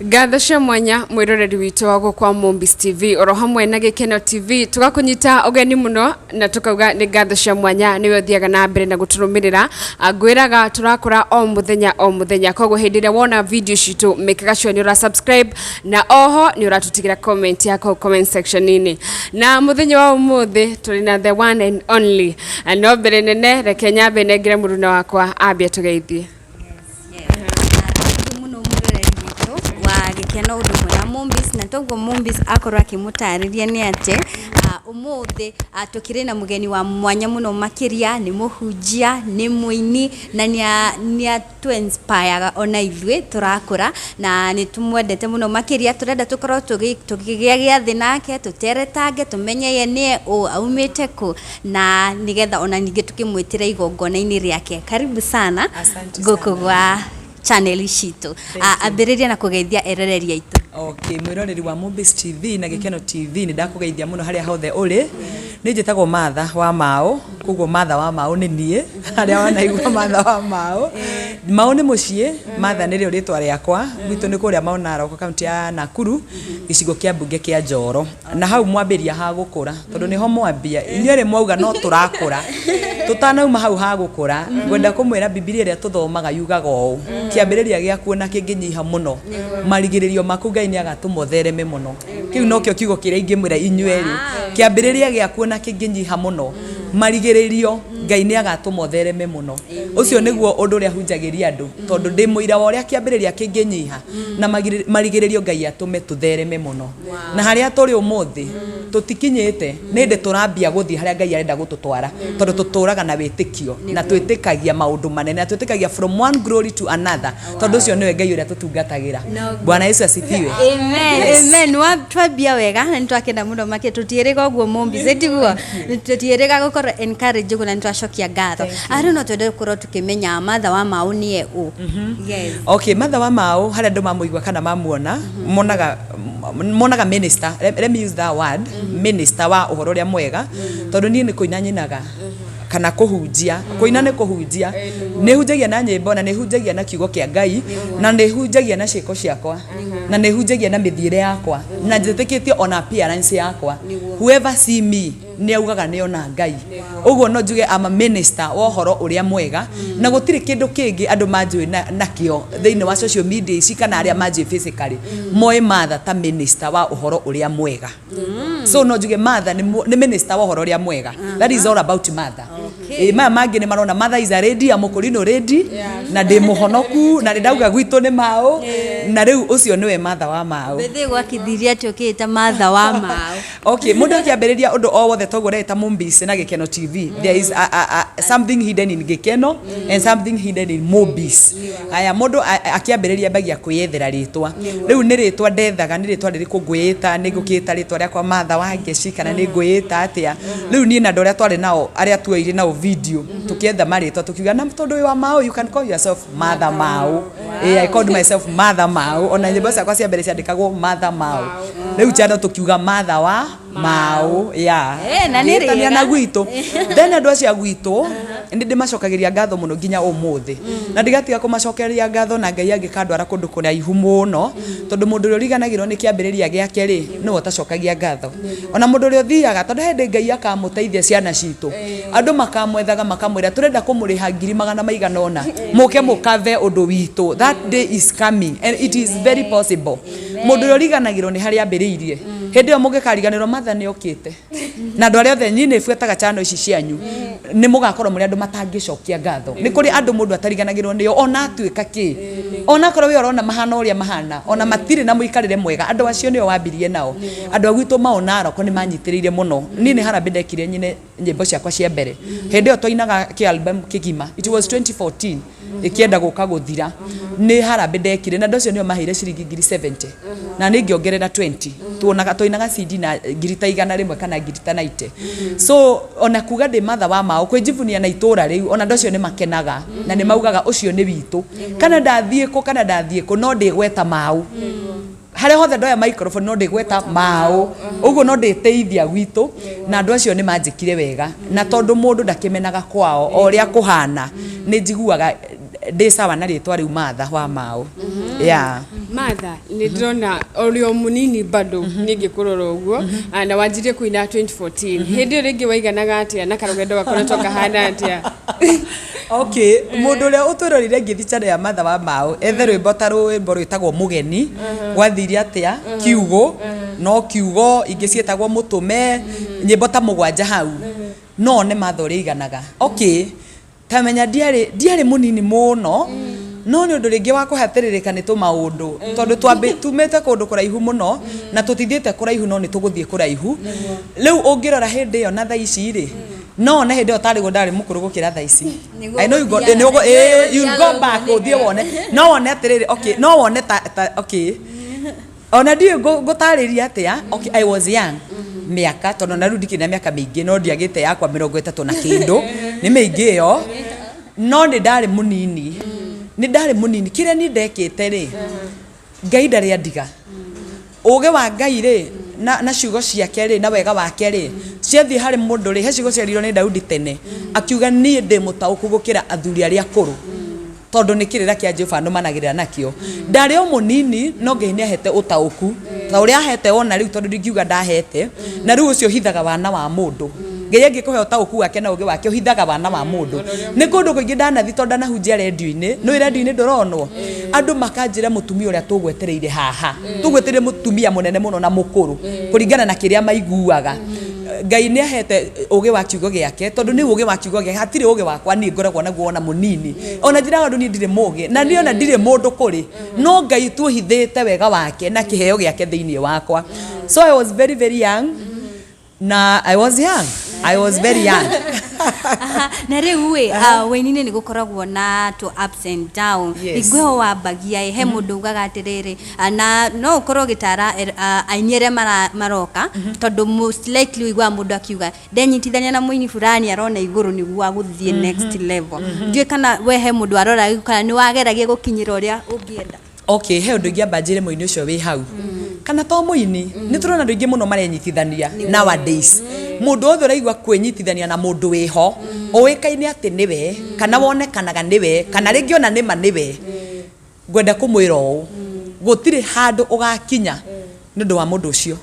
Gatho cia mwanya mwiroreri witu wago kwa Mombis TV oro hamwe na Gikeno TV tugakunyita ogeni muno na tukauga ni gatho cia mwanya niwe thiaga na mbere na guturumirira ngwiraga turakora o muthenya koguo hindire wona video citu make sure ni ura subscribe na oho ni uratutigira comment yako comment section ini na muthenya wa umuthi tuli na the one and only no mbere nene reke nyambe negire muruna wakwa ambia tugeithie. Gikeno undu mwega Mombis na togo Mombis akorwa akimutariria ni ate umuthi tukire na mugeni wa mwanya muno makiria ni muhunjia ni muini na ni to inspire ona ithwe turakura na ni tumwendete muno makiria turenda tukorwo tugigia giathi nake tuteretange tumenye ye ni aumite ku na nigetha ona ninge tukimwitira igongona-ini riake. Karibu sana guku gwa channel shito ambiriria na kugeithia erereria itu. Okay, mwiroreri wa Mombis TV na Gikeno TV ni ndakugeithia muno haria hothe uri ni njitagwo Matha wa Mao kuguo Matha wa Mao ni nie haria wanaigua Matha wa Mao Mao ni mucie Matha ni rio ritwa riakwa gwitu ni kuria Mao Narok county ya Nakuru gicigo kia mbunge kia Njoro na hau mwambiria ha gukura tondu niho mwambia inyere mwauga no turakura tutanauma hau ha gukura ngwenda kumwira Biblia iria tuthomaga yugaga uu kiambiriria gia kuona kinginyiha muno marigiririo maku Ngai ni agatumothereme muno kiu nokio kiugo kiria ingimwira inyueri kiambiriria gia kuona kinginyiha muno marigiririo Ngai ni agatumothereme muno ucio niguo undu ria hunjagiria andu tondu ndi muira wa uria kiambiriria kinginyiha na marigiririo Ngai atume tuthereme muno na haria turi umuthi tutikinyite ninde turambia guthii haria Ngai arenda gututwara tondu tuturaga na witikio na twitikagia maundu manene na twitikagia from one glory to another tondu ucio niwe Ngai uria tutungatagira. Bwana Yesu asifiwe. Amen. Amen. Wa twabia wega na twakenda muno make tutierega guo Mombis etiguo tutierega gukora encourage guna twashokia gatho ari no twende gukora tukimenya Matha wa Mao ni e u. Yes. Okay, Matha wa Mao haria andu mamuigwa kana mamuona monaga minister, let me use that word, minister wa uhoro ria mwega tondu ni kuina nyinaga kana kuhunjia kuina ni kuhunjia ni hunjagia na nyimbo na ni hunjagia na kiugo kia Ngai na ni hunjagia na ciiko ciakwa na ni hunjagia na mithiire yakwa na njitikitie ona appearance yakwa whoever see me ni augaga ni ona Ngai uguo no njuge ama minister wa uhoro uria mwega na gutiri kindu kingi andu manjui nakio thiini wa social media ici kana aria manjui physically moe Matha ta minister wa uhoro uria mwega. So no njuge Matha ni minister wa uhoro uria mwega. That is all about Matha. Maya mangi ni marona Matha is ready amukurino ready na ndi muhonoku na ndauga gwitu ni Mao na riu ucio niwe Matha wa Mao bethe gwakithiria tukita Matha wa Mao. Okay, mundu akiambiriria undu o wothe togoreta Mombis na Gikeno TV there is something hidden in Gikeno and something hidden in Mombis. Aya mundu akiambiriria bagia kwiyethera ritwa riu ni ritwa ndethaga ni ritwa ririku ngwita ni ngukita ritwa riakwa Matha wa Ngeci kana ni ngwita atia riu ni na ndoria twari nao aria tuoire nao video tukietha maritwa tukiuga na mtondo wa Mao you can call yourself Matha Mao. I called myself Matha Mao ona nyimbo ciakwa cia mbere ciandikagwo Matha Mao riu chano tukiuga Matha wa Mao na ni ria na gwitu then andu acia gwitu ndi macokagiria ngatho muno nginya umuthi na ndigatiga kumacokeria ngatho na Ngai angikandwara kundu kuria ihu muno tondu mundu uri riganagirwo ni kiambiriria giake ri no utacokagia ngatho ona mundu uri uthiaga tondu hindi Ngai akamuteithia ciana citu andu makamwethaga makamwira turenda kumuriha 200 ona muke mukave undu witu. That day is coming and it is very possible. Mundu uri riganagirwo ni haria ambiriirie hindi yo mungikariganirwo Matha ni okite na andu aria othe nyine fuetaga chano ici cianyu ni mugakorwo muri andu matangicokia ngatho ni kuri andu mundu atariganagirwo nio ona atuika ki ona korwo we orona mahana uria mahana ona matiri na muikarire mwega andu acio nio wambirie nao andu agwitu Mao Narok ni manyitiriire muno ni harambĩ ndekire nyine nyimbo ciakwa cia mbere hindi yo twainaga ki album kigima it was 2014 ikienda guka guthira ni harambĩ ndekire na ndocio nio maheire ciringi 70 na ni ngiongerera 20 tuonaga toinaga CD na 100 kana 90. So ona kuga ndi Matha wa Mao kwijivunia na itura riu ona ndocio ni makenaga na ni maugaga ucio ni witu kana ndathiĩ ku no ndigweta Mao haria hothe ndoya microphone no ndigweta Mao uguo no nditeithia gwitu na andu acio ni manjikire wega na tondu mundu ndakimenaga kwao o ria kuhana ni njiguaga ndĩ sawa na rĩtwa rĩu Martha wa Mao. Yeah. Martha nĩ ndĩrona ũrĩ o mũnini bado ningĩ kũrora ũguo na wanjirie kũina 2014 hĩndĩ ĩyo rĩngĩ waiganaga atĩa na karũgendo gakoretwo kahana atĩa? Okay, mũndũ ũrĩa ũtũrorire ngĩthi channel ya Martha wa Mao ethe rwĩmbo ta rwĩmbo rwĩtagwo mũgeni gwathiire atĩa kiugo no kiugo ingĩ ciĩtagwo mũtũme nyĩmbo ta mũgwanja hau no nĩ Martha ũrĩa iganaga. Okay, tamenya ndiarĩ mũnini mũno no nĩ ũndũ rĩngĩ wa kũhatĩrĩrĩka nĩ tũmaũndũ tondũ tumĩte kũndũ kũraihu mũno na tũtithiĩte kũraihu no nĩ tũgũthiĩ kũraihu. Rĩu ũngĩrora hĩndĩ ĩyo na thaa ici rĩ no na hĩndĩ ĩyo tarĩ ndarĩ mũkũrũ gũkĩra thaa ici. I know you go back ũthiĩ wone no wone atĩrĩrĩ. Okay, no wone okay ona ndiĩ ngũtarĩria atĩa. Okay, I was young mĩaka tondũ na rĩu ndikĩrĩ na mĩaka mĩingĩ no ndiagĩte yakwa 30 na kĩndũ nĩ mĩingĩ ĩyo no nĩ ndarĩ mũnini kĩrĩa niĩ ndekĩte rĩ Ngai ndarĩ andiga. Ũũgĩ wa Ngai rĩ na ciugo ciake rĩ na wega wake rĩ ciathiĩ harĩ mũndũ rĩ he ciugo ciarirwo nĩ Daudi tene akiuga niĩ ndĩ mũtaũku gũkĩra athuri arĩa akũrũ tondũ nĩ kĩrĩra kĩa Jehova nũmanagĩrĩra nakĩo. Ndarĩ o mũnini no Ngai nĩ ahete ũtaũku ta ũrĩa ahete ona rĩu tondũ ndingiuga ndahete na rĩu ũcio hithaga wana wa mũndũ. Ngai angĩkũhe ũtaũku wake na ũũgĩ wake ũhithaga wana wa mũndũ. Nĩ kũndũ kũingĩ ndanathi tondũ ndanahunjia redio-inĩ no redio-inĩ ndũronwo andũ makanjĩra mũtumia ũrĩa tũgwetereire haha tũgwetereire mũtumia mũnene mũno na mũkũrũ kũringana na kĩrĩa maiguaga. Ngai nĩ ahete ũũgĩ wa kiugo gĩake tondũ nĩ ũũgĩ wa kiugo gĩake hatirĩ ũũgĩ wakwa niĩ ngoragwo naguo ona mũnini ona njĩraga andũ niĩ ndirĩ mũũgĩ na niĩ ona ndirĩ mũndũ kũrĩ no Ngai tuohithĩte wega wake na kĩheo gĩake thĩinĩ wakwa. So I was very very young na I was very young. Na rĩu wĩini nĩ gũkoragwo na to ups and down igweho wambagia he mũndũ ugaga atĩrĩrĩ na no ũkorwo gĩtara aini arĩa maroka tondũ most likely igwa mũndũ akiuga ndenyitithania na mũini fulani arona igũrũ nĩguo agũthiĩ next level. Ndiũĩ kana we he mũndũ arora kana nĩ wageragia gũkinyĩra ũrĩa ũngĩenda. Okay, he ũndũ ingĩamba njĩre mũini ũcio wĩ hau kana to mũini nĩ tũrona andũ aingĩ mũno marenyitithania nowadays. Mũndũ wothe ũraigua kwĩnyitithania na mũndũ wĩho ũĩkaine atĩ nĩwe kana wonekanaga nĩwe kana rĩngĩ ona nĩma nĩwe ngwenda kũmwĩra ũũ gũtirĩ handũ ũgakinya nĩ ũndũ wa mũndũ ũcio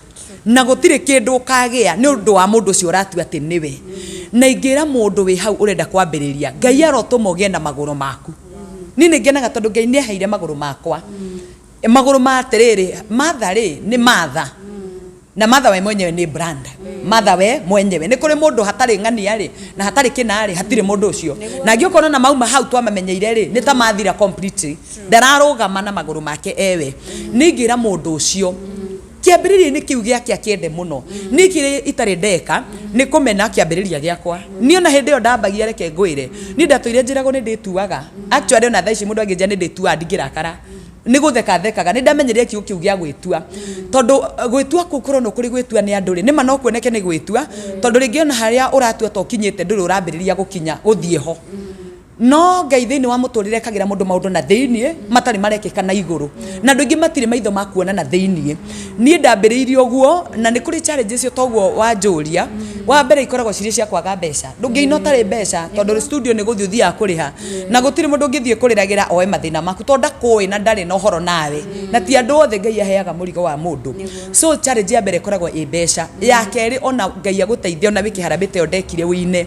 na gũtirĩ kĩndũ ũkagĩa nĩ ũndũ wa mũndũ ũcio ũratua atĩ nĩwe. Na ingĩra mũndũ wĩ hau ũrenda kwambĩrĩria Ngai arotũma ũgĩe na magũrũ maku. Niĩ nĩ ngenaga tondũ Ngai nĩ aheire magũrũ makwa magũrũ ma atĩrĩrĩ Martha rĩ nĩ Martha na Martha we mwenyewe nĩ brand. Martha we mwenyewe nĩ kũrĩ mũndũ hatarĩ ng'ania rĩ na hatarĩ kĩna rĩ hatirĩ mũndũ ũcio na angĩkorwo na mauma hau twamamenyeire rĩ nĩ ta mathira completely ndararũgama na magũrũ make ewe. Nĩngĩra mũndũ ũcio kĩambĩrĩria-inĩ kĩu gĩake akĩende mũno niĩ kĩrĩ itarĩ ndeka nĩ kũmena kĩambĩrĩria gĩakwa. Niĩ ona hĩndĩ ĩyo ndambagia reke ngwĩre niĩ ndatũire njĩragwo nĩ ndĩtuaga actually ona thaa ici mũndũ angĩnjĩra nĩ ndĩtuaga ndingĩrakara nĩ gũthekaga nĩ ndamenyerire kiugo kĩu gĩa gwĩtua tondũ gwĩtua kũu kũrona kũrĩ gwĩtua nĩ andũ rĩ nĩma no kuoneke nĩ gwĩtua tondũ rĩngĩ ona harĩa ũratua to kinyĩte ndũrĩ ũrambĩrĩria gũthiĩ ho no Ngai thĩinĩ wa mũtũrĩre kagira mũndũ maũndũ na thĩinĩ matarĩ marekĩka na igũrũ na andũ aingĩ matirĩ maitho ma kuona na thĩinĩ. Niĩ ndambĩrĩirie ũguo na nĩ kũrĩ challenges cio toguo wanjũria wa mbere ikoragwo cirĩ cia kwaga mbeca ndũngĩina ũtarĩ mbeca tondũ studio nĩ gũthiĩ ũthiaga kũrĩha na gũtirĩ mũndũ ũngĩthiĩ kũrĩragĩra oe mathĩna maku tondũ ndakũĩ na ndarĩ na ũhoro nawe na ti andũ othe Ngai aheaga mũrigo wa mũndũ. So challenge ya mbere ĩkoragwo ĩ mbeca. Ya kerĩ ona Ngai agũteithia ona wĩkĩharambĩte ĩyo ndekire wĩine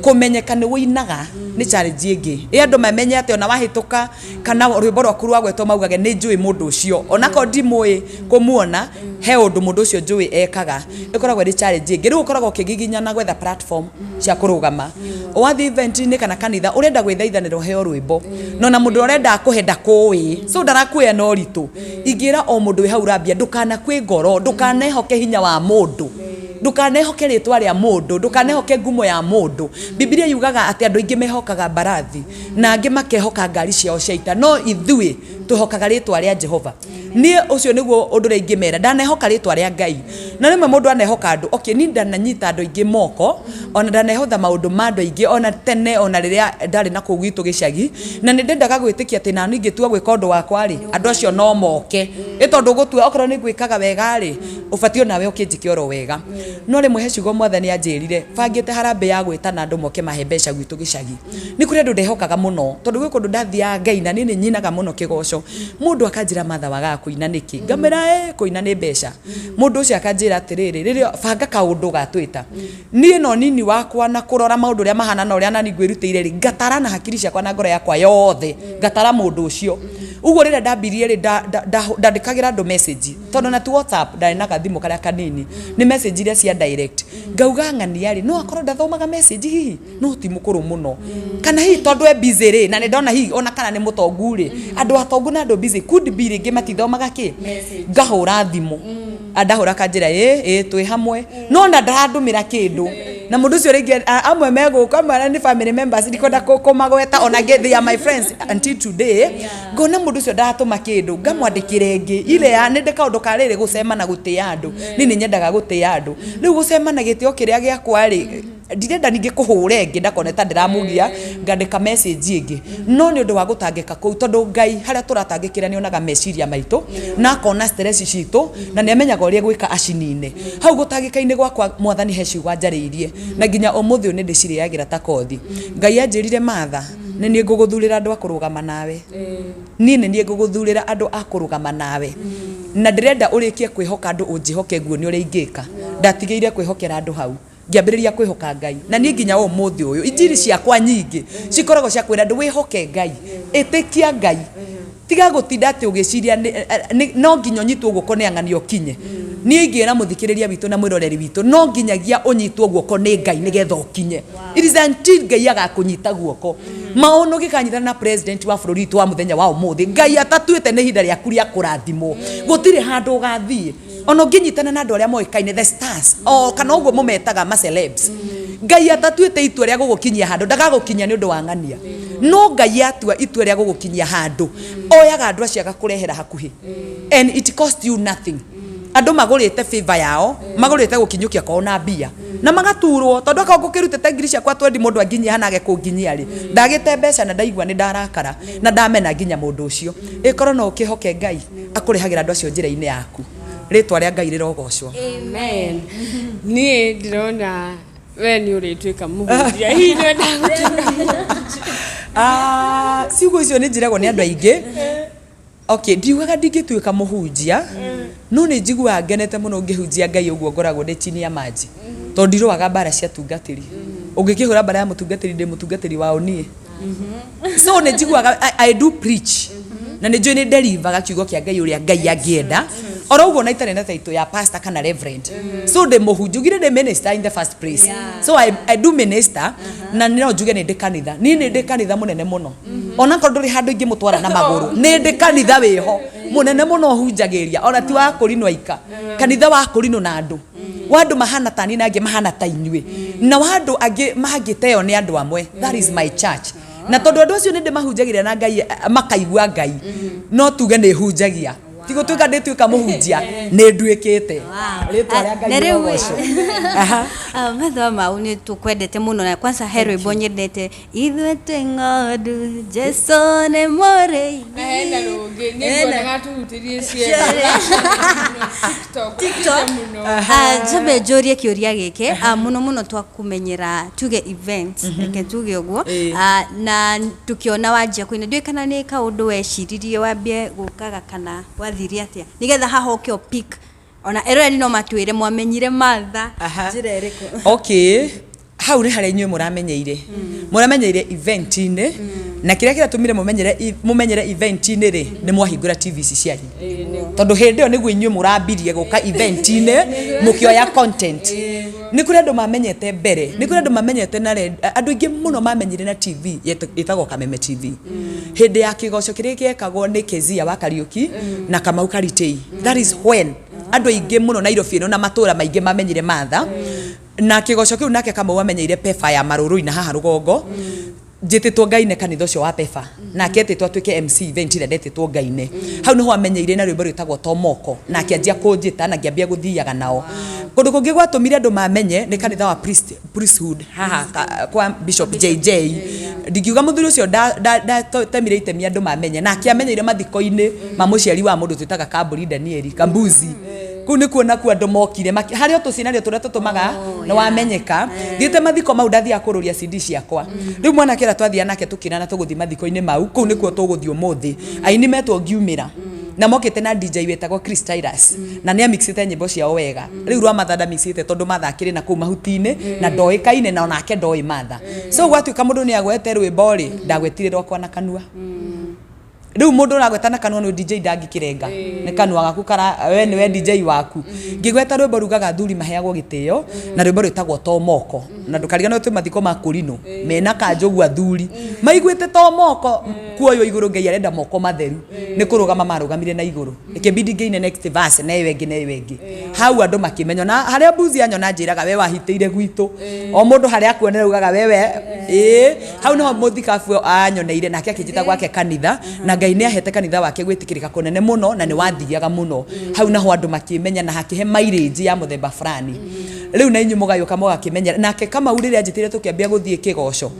kũmenyeka nĩ wĩinaga nĩ challenge ĩngĩ andũ mamenye atĩ ona wahĩtũka kana rwĩmbo rwaku rwagwetwo maugage nĩ njũĩ mũndũ ũcio onako ndimũĩ kũmuona he ũndũ mũndũ ũcio njũĩ ekaga ĩkoragwo ĩrĩ challenge ĩngĩ. Rĩu ũkoragwo ũkĩgiginyana gwetha platform cia kũrũgama wathiĩ event-inĩ kana kanitha ũrenda gwĩthaithanĩra ũheo rwĩmbo no na mũndũ ũrenda akũhe ndakũĩ so ndarakuoya no ritũ. Ingĩra o mũndũ wĩ hau rambia ndũkanakue ngoro ndũkanehoke hinya wa mũndũ ndũkanehoke rĩtwa rĩa mũndũ ndũkanehoke ngumo ya mũndũ. Biblia yugaga atĩ andũ aingĩ mehokaga mbarathi na angĩ makehoka ngari ciao cia ita no ithuĩ tũhokaga rĩtwa rĩa Jehova. ni ucio niguo undu ringi mera ndanehoka ritwa ria Ngai na rimwe mundu anehoka andu okay ni ndananyita andu ingi moko ona ndanehotha maundu ma andu ingi ona tene ona riria ndari na kugwitu gicagi na ni ndendaga gwitikia ati na ningi tua gwika undu wakwa ri andu acio no moke itondu gutua okoro ni gwikaga wega ri ubatio nawe ukinjike oro wega no rimwe hecigo mwathani anjirire bangite harambe ya gwitana andu moke mahe mbeca gwitu gicagi ni kuri andu ndehokaga muno tondu gwi kundu ndathia Ngai na nini nyinaga muno kigoco mundu akanjira matha waga kuina niki ngamera kuina ni mbeca mundu ucio akanjira atiriri ririo banga kaundu gatwita nie no nini wakwa na kurora maundu ria mahana na uria nani ngwirutire ri ngatara na hakiri ciakwa na ngoro yakwa yothe ngatara mundu ucio uguo riria ndambirie ri ndandikagira andu message tondu na tu WhatsApp ndari na kathimu karia kanini ni message iria cia direct ngauga ng'ania ri no akorwo ndathomaga message hihi no ti mukuru muno kana hihi tondu e busy ri na ni ndona hihi ona kana ni mutongu ri andu atongu na andu busy could be ringi matithomaga ki ngahura thimu andahura kanjira twi hamwe no na ndandumira kindu na mundu ucio ringi amwe meguka mara ni family members ndikonda kumagweta ona they are my friends until today ngona mundu ucio ndatuma kindu ngamwandikire ngi ile ya ninde kaundu kariri gucemana gutia andu nini nyendaga gutia andu riu gucemana gitio kiria giakwa ri ndirenda ningi kuhure ngi ndakoneta ndiramugia ngandika message ingi no ni undu wa gutangika kuu tondu Ngai haria turatangikira ni onaga meciria maitu na kona stress citu na ni amenyaga uria gwika acinine hau gutangika-ini gwakwa mwathani heciwa njariirie na nginya umuthi ni ndiciriagira ta kothi Ngai anjirire matha ni nie nguguthurira andu akurugama nawe ni nie nguguthurira andu akurugama nawe na ndirenda urikie kwihoka andu unjihoke guo ni uria ingika ndatigeire kwihokera andu hau ngiambiriria kwihoka Ngai na ni nginya umuthi uyu injiri ciakwa nyingi cikoragwo cia kwira andu wihoke Ngai itikia Ngai tiga gutinda ati ugiciria no nginya nyitwo guko ni ang'anio kinye ni ingira muthikiriria witu na mwiroreri witu no nginyagia unyitwo guoko ni Ngai nigetha ukinye it is until Ngai agakunyita guoko maono gikanyitana na president wa bururi tu wa muthenya wa umuthi Ngai atatuite ni hinda riaku ria kurathimo gutire handu ugathie ono nginyitana na andu aria moikaine the stars kana uguo mumetaga ma celebs Ngai atatuite itua ria gugukinyia handu ndagagukinya ni undu wa ng'ania no Ngai atua itua ria gugukinyia handu oyaga andu acio agakurehera hakuhi and it cost you nothing andu magurite favor yao magurite gukinyukia kwao na mbia na magaturwo tondu akao ngukirutite ngiri ciakwa 20 mundu anginyia hanage kunginyia ri ndagite mbeca na ndaigua ni ndarakara na ndamena nginya mundu ucio ikorwo no ukihoke Ngai akurehagira andu acio njira-ini yaku ritwa ria Ngai rirogocwo amen nie ndirona we ni uritwika muhunjia hihi ni ndagutana ciugo icio ni njiragwo ni andu aingi okay ndiugaga ndingituika muhunjia no ni njigua ngenete muno ngihunjia Ngai uguo ngoragwo ndi chini ya maji tondu ndiroaga bara cia tungatiri ungikihura bara ya mutungatiri ndi mutungatiri wao nie so ni njiguaga I do preach na ni njui ni deliver kiugo kia Ngai uria Ngai angienda oro uguo na itare na title ya pastor kana reverend so de muhunjugire de minister in the first place so I do minister na no njuge ni ndikanitha ni ndikanitha munene muno ona ko nduri handu ingi mutwara na maguru ni ndikanitha wiho munene muno hunjagiria ona ti wa kurino aika kanitha wa kurino na andu wandu mahana tani na angi mahana ta inyue na wandu angi mahagiteo ni andu amwe that is my church na tondu andu acio ni ndimahunjagiria na Ngai makaigua Ngai no tuge ni hunjagia tigo tuka ndituika muhunjia ni nduikite ritwa ria Ngai rogoco matho mau ni tukwendete muno na kwanza hero ibonyendete ithwe tengodu Jesu ne more na roge ni ngona turutirie cie TikTok jabe jorie kiuria gike muno muno twakumenyera tuge events ke tuge uguo na tukiona wajia kwina ndui kana ni kaundu weciririe wambie gukaga kana wathiria atia nigetha hahoke pick ona ero no matwire mwamenyire matha njira iriku okay hau ni haria inyue muramenyeire event ine na kiria kiratumire mumenyere event ine ri ni mwahingura TV cianyu tondu hindi yo niguo inyue murambirie guka event ine mukioya content ni kuri andu mamenyete mbere ni kuri andu mamenyete na andu ingi muno mamenyire na TV itagwo Kameme TV hindi ya kigoco kiria giekagwo ni Kezia wa Kariuki na Kamau Karitei that is when andu ingi muno Nairobi no na matura maingi mamenyire matha na kigoco kiu nake Kamau amenyeire pefa ya maruru ina haha rugongo njĩtĩtwo Ngai kanitha ũcio wa Pefa nake etĩtwo atuĩke MC event ĩrĩa ndetĩtwo Ngai hau niho amenyeire na rwĩmbo rwĩtagwo tomoko nake anjia kũnjĩta na ngĩambia gũthiaga nao kũndũ kũngĩ gwatũmire andũ mamenye nĩ kanitha wa Priesthood haha kwa Bishop JJ ndingiuga mũthuri ũcio temire itemi andũ mamenye nake amenyeire mathiko-inĩ ma mũciari wa mũndũ twĩtaga Kamburi Danieli Kambuzi kuu nĩ kuona ku andũ mokire harĩa tũcinario tũrĩa tũtũmaga nĩ wamenyeka thiĩte mathiko mau ndathiaga kũrũria CD ciakwa rĩu mwana kĩra twathia nake tũkĩrana tũgũthiĩ mathiko-inĩ mau kuu nĩkuo tũgũthiĩ ũmũthĩ aini metwo ngiumĩra na mokĩte na DJ wetagwo Christairas na nĩ amixite nyĩmbo ciao wega rĩu rwa mathanda mixite tondũ mathakĩrĩ na kũu mahuti-inĩ na ndoĩkaine na onake ndoĩ matha so gwatuĩka mũndũ nĩ agwete rwĩmbo rĩ ndagwetire rwakwa na kanua rĩu mũndũ ũragweta na kanua no DJ ndangĩkĩrenga nĩ kanua gaku we nĩwe DJ waku ngĩgweta rwĩmbo rugaga thuri maheagwo gĩtĩo na rwĩmbo rwĩtagwo tomoko na ndũkariganĩrwo twĩ mathiko ma kũrinũ mena kanjũgu athuri maiguĩte tomoko kuoyo igũrũ Ngai arenda moko matheru nĩ kũrũgama marũgamire na igũrũ ikĩbidi ngĩine next verse na ĩyo ĩngĩ hau andũ makĩmenya na harĩa Mbuzi anyona njĩraga we wahitĩire gwitũ o mũndũ harĩa akuonera ugaga wewe hau nĩho mũthikabu anyoneire nake akĩnjĩta gwake kanitha na Ngai nĩ ahete kanitha wake gwĩtĩkĩrĩka kũnene mũno na nĩ wathiaga mũno hau naho andũ makĩmenya na hakĩhe mileage ya mũthemba fulani rĩu na inyuĩ mũgayũka mũgakĩmenya nake kama rĩrĩa njĩtĩire tũkĩambia gũthiĩ kĩgoco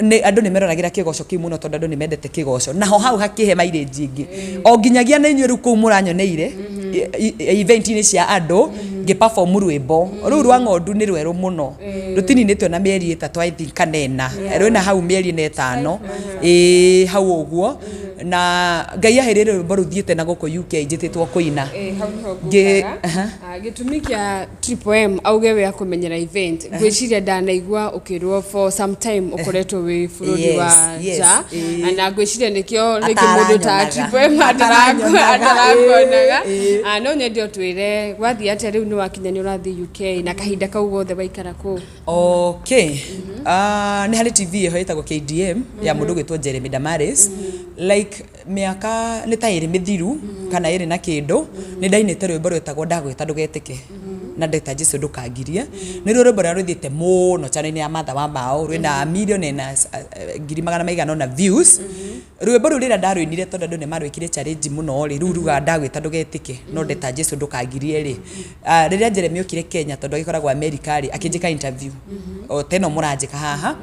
andũ nĩ meroragĩra kĩgoco kĩu mũno tondũ andũ nĩ mendete kĩgoco naho hau hakĩhe mileage ingĩ o nginyagia na inyuĩ rĩu kũu mũranyoneire event-inĩ cia andũ ngĩ-perform rwĩmbo rũu rwa ng'ondu nĩ rwerũ mũno rũtininĩtwo na mĩeri 3 I think kanena rwĩna hau mĩeri 5 hau ũguo na Ngai aheire rwĩmbo rũthiĩte na gũkũ UK njĩtĩtwo kũina gĩtũmi kĩa Triple M auge we akũmenyera event ngwĩciria ndanaigua ũkĩrwo for some time ũkoretwo wĩ bũrũri wa nja na ngwĩciria nĩkĩo mũndũ ta Triple M atarakonaga no nyendio twĩre wathiĩ atĩa rĩu nĩ wakinya nĩ ũrathiĩ UK na kahinda kau gothe waikara kũ nĩ harĩ TV ĩho ĩtagwo KDM ya mũndũ gwĩtwo Jeremy Damaris like mĩaka nĩ ta ĩrĩ mĩthiru kana ĩrĩ na kĩndũ nĩ ndainĩte rwĩmbo rwĩtagwo ndagwĩta ndũgetĩke na ndeta Jesũ ndũkangirie nĩ ruo rwĩmbo rũrĩa rũthiĩte mũno channel-inĩ ya Martha wa Mao rwĩna million na 100,000 na views rwĩmbo rũu rĩrĩa ndarũinire tondũ andũ nĩ marwĩkire challenge mũno rĩ rĩu ruga ndagwĩta ndũgetĩke no ndeta Jesũ ndũkangirie rĩ rĩrĩa Jeremy okire Kenya tondũ agĩkoragwo America rĩ akĩnjĩka interview o teno mũranjĩka haha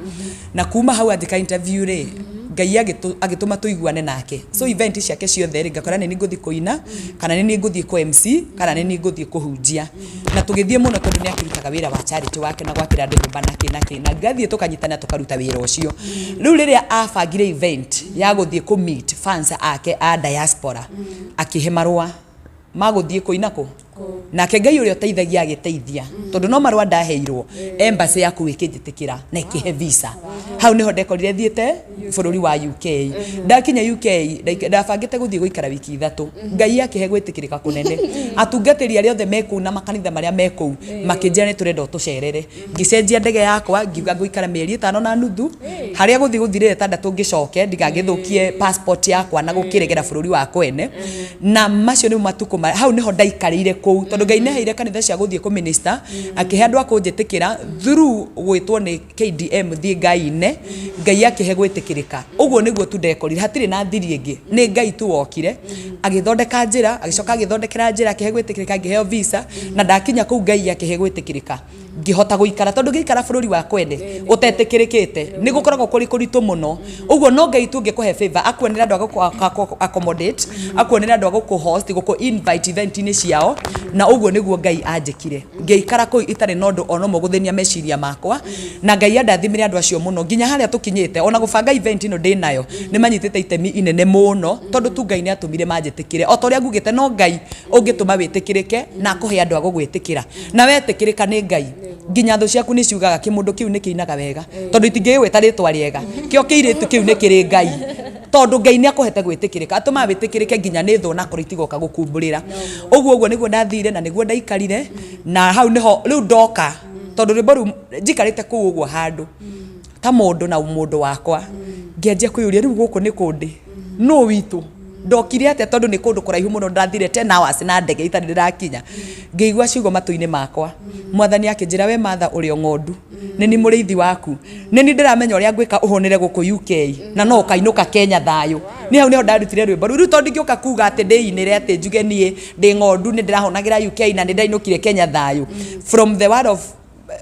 na kuma hau anjĩka interview rĩ Ngai agĩtũma tũiguane nake so event ciake ciothe rĩ ngakora nĩ ngũthiĩ kũina kana nĩ ngũthiĩ kũ MC kana nĩ ngũthiĩ kũhunjia na tũgĩthiĩ mũno tondũ nĩ akĩrutaga wĩra wa charity wake na gwakĩra andũ nyũmba na ngathiĩ tũkanyitana tũkaruta wĩra ũcio rĩu rĩrĩa abangire event ya gũthiĩ kũ meet fans ake a diaspora akĩhe marũa magũthiĩ kũina kũ nake Ngai ũrĩa ũteithagia agĩteithia tondũ no marũa ndaheirwo embassy yaku ĩkĩnjĩtĩkĩra na ĩkĩhe visa hau niho ndekorire thiĩte bũrũri wa UK ndakinya UK ndabangĩte gũthiĩ gũikara wiki 3 Ngai akĩhe gwĩtĩkĩrĩka kũnene atungatĩri arĩa othe mekũu na makanitha marĩa mekũu makĩnjĩra nĩ tũrenda tũcerere ngĩcenjia ndege yakwa ngiuga ngũikara mĩeri 5 na nuthu harĩa gũthirĩre 6 ngĩcoke ndigagĩthũkie passport yakwa na gũkĩregera bũrũri wa kwene na macio nĩ matukũ hau niho ndaikarĩire kũu tondũ Ngai nĩ aheire kanitha cia gũthiĩ kũ minister akĩhe andũ akũnjĩtĩkĩra through gwĩtwo nĩ KDM thiĩ Ngai-inĩ Ngai akĩhe gwĩtĩkĩrĩka ũguo nĩguo tu ndekorire hatirĩ na thiri ĩngĩ nĩ Ngai tu wokire agĩthondeka njĩra agĩcoka agĩthondekera njĩra akĩhe gwĩtĩkĩrĩka ngĩheo visa na ndakinya kũu Ngai akĩhe gwĩtĩkĩrĩka ngĩhota gũikara tondũ ngĩikara bũrũri wa kwene ũtetĩkĩrĩkĩte nĩ gũkoragwo kũrĩ kũritũ mũno ũguo no Ngai tu ngĩkũhe favor akuonera andũ accommodate akuonera andũ agũkũ host gũkũ invite event-inĩ ciao na ũguo nĩguo Ngai anjĩkire ngĩikara kũu itarĩ na ũndũ ono mũgũthenia meciria makwa na Ngai andathimire andũ acio mũno nginya harĩa tũkinyĩte ona gũbanga event ĩno ndĩ nayo nĩ manyitĩte itemi inene mũno tondũ tu Ngai nĩ atũmire manjĩtĩkĩre o ta ũrĩa ngugĩte no Ngai ũngĩtũma wĩtĩkĩrĩke na akũhe andũ agũgwĩtĩkĩra na wetĩkĩrĩka nĩ Ngai nginya thũ ciaku nĩ ciugaga kĩmũndũ kĩu nĩ kĩinaga wega tondũ itingĩgĩgwĩta rĩtwa rĩega kĩo kĩirĩtu kĩu nĩ kĩrĩ Ngai tondũ Ngai nĩ akũhete gwĩtĩkĩrĩka atũma wĩtĩkĩrĩke nginya nĩ thũ na kũrĩ itigoka gũkumbũrĩra ũguo nĩguo ndathire na nĩguo ndaikarire na hau nĩho rĩu ndoka tondũ rwĩmbo rũu njikarĩte kũu ũguo handũ ta mũndũ na mũndũ wakwa ngĩanjia kwĩyũria rĩu gũkũ nĩ kũndĩ no witũ ndokire atia tondu ni kundu kuraihu muno ndathire 10 hours na ndege itari ndirakinya ngeigua ciugo matu-ini makwa mwathani akinjira we matha uri ng'ondu nini muriithi waku nini ndiramenya uria ngwika uhonere guku UK na no ukainuka Kenya thayo ni hau niho ndarutire rwimbo riu tondu ngioka kuga ati ndiinire ati njuge nie ndi ng'ondu ni ndirahonagira UK na ni ndainukire Kenya thayo from the word of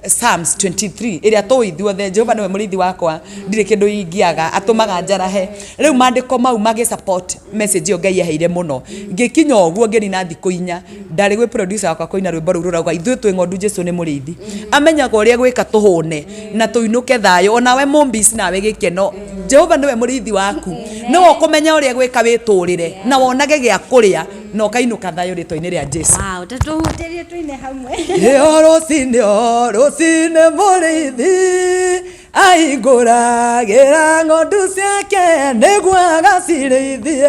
Psalms 23 iria tuithuothe Jehova niwe murithi wakwa ndire kindu ingiaga atumaga njarahe riu mandiko mau magi support message yo Ngai aheire muno ngikinya oguo ngeni na thiku inya ndari gwi producer wakwa koina rwimbo ru rurauga ithuĩ twĩ ng'ondu Jesu ni murithi amenyaga uria gwika tuhune na tuinuke thayo onawe mumbis nawe gikeno Jehova niwe murithi waku no ukumenya uria gwika witurire na wonage gia kuria no kainuka thayo ritwa-ini ria Jesu wow tatuhuterie twine hamwe Rosine murithi aiguragira ng'ondu ciake niguo agacirĩithie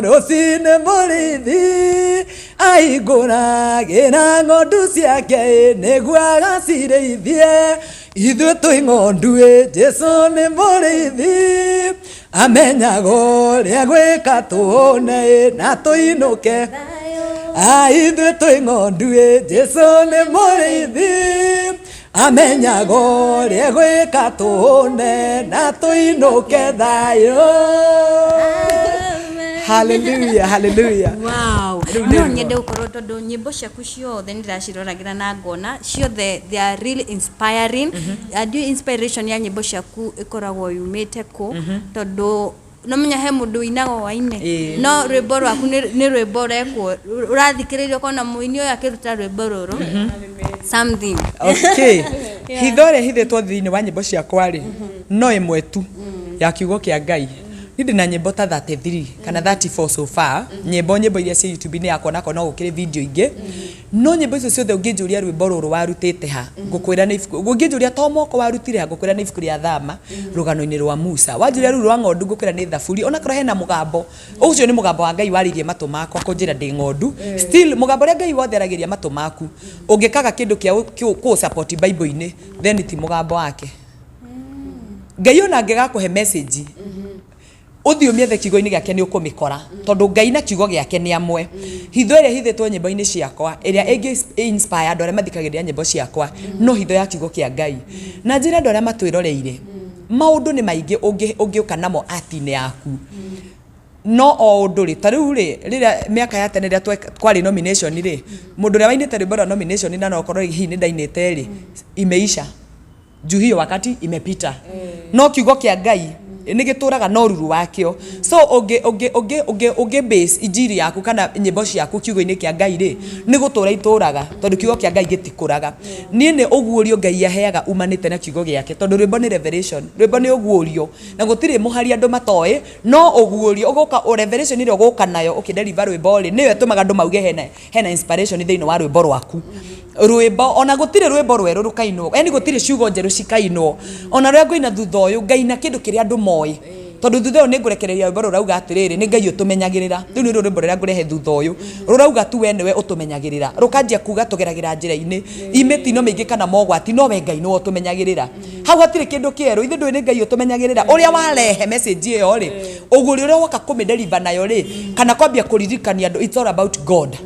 Rosine murithi aiguragira ng'ondu ciake niguo agacirĩithie ithuĩ twĩ ng'ondu Jesu nĩ mũrĩithi amenyaga ũrĩa gwĩka tũhũne na tũinũke ithuĩ twĩ ng'ondu Jesu nĩ mũrĩithi amenyaga ũrĩa gwĩka tũhũne na tũinũke thayũ. Hallelujah, hallelujah. Wow. No nyende ukorwo tondu nyimbo ciaku ciothe ndiraciroragĩra na ngona ciothe they are really inspiring. Ndio inspiration ya nyimbo ciaku ikoragwo yumite ku tondu no menya he mundu inago waine no rwimbo rwaku ni rwimbo rekwo urathikiririo kona muini uyu akiruta rwimbo ruru something okay hithore hithitwo thiini wa nyimbo ciakwa ri no imwe tu ya kiugo kia Ngai Nindi na nyimbo ta 33 kana 34 so far nyimbo iria cia YouTube ni yakwa nako no gukire video ingi no nyimbo icio ciothe ungijuria rwimbo ruru warutite ha ngukwira ni ifuku ungijuria to moko warutire ha ngukwira ni ifuku ria thama rugano-ini rwa Musa wajuria ruru rwa ng'ondu ngukwira ni thaburi ona korwo hena mugambo ucio ni mugambo wa Ngai waririe matu makwa kunjira ndi ng'ondu still mugambo ria Ngai wothe aragiria matu maku ungikaga kindu kia ku support Bible-ini then ti mugambo wake Ngai ona angigakuhe message uthi umiethe kiugo-ini giake ni ukumikora tondu Ngai na kiugo giake ni amwe hitho iria hithitwo nyimbo-ini ciakwa iria ingi inspire andu aria mathikagiria nyimbo ciakwa no hitho ya kiugo kia Ngai na njira andu aria matwiroreire maundu ni maingi ungiuka namo ati-ini yaku no o undu ri tariu ri rira miaka ya tene ria twari nomination ri mundu ria wainite rwimbo rwa nomination na no korwo hihi ni ndainite ri imeisha juu hiyo wakati imepita no kiugo kia Ngai ni gituraga no ruru wakio so oge base injiri yaku kana nyimbo ciaku kiugo-ini kia Ngai ri ni gutura ituraga tondu kiugo kia Ngai gitikuraga nie ni uguurio Ngai aheaga umanite na kiugo giake tondu rwimbo ni revelation rwimbo ni uguurio na gutire muhari andu matoi no uguurio ugoka o revelation iri ugoka nayo ukideliver rwimbo ri niwe tumaga andu mauge hena inspiration thiini wa rwimbo rwaku rwimbo ona gutire rwimbo rweru rukainwo yani gutire ciugo njeru cikainwo ona rwa ngoina thutha uyu Ngai na kindu kiria andu moi tondu thutha uyu ni ngurekereria rwimbo rurauga atiriri ni Ngai utumenyagirira riu ni rwimbo ruria ngurehe thutha uyu rurauga tu we niwe utumenyagirira rukanjia kuga tugeragira njira-ini imitino mingi kana mogwati no we Ngai no utumenyagirira hau hatire kindu kieru ithu ndu ni Ngai utumenyagirira uria warehe message iyo ri uguri uria waka kumideliver nayo ri kana kwambia kuririkania andu it's all about God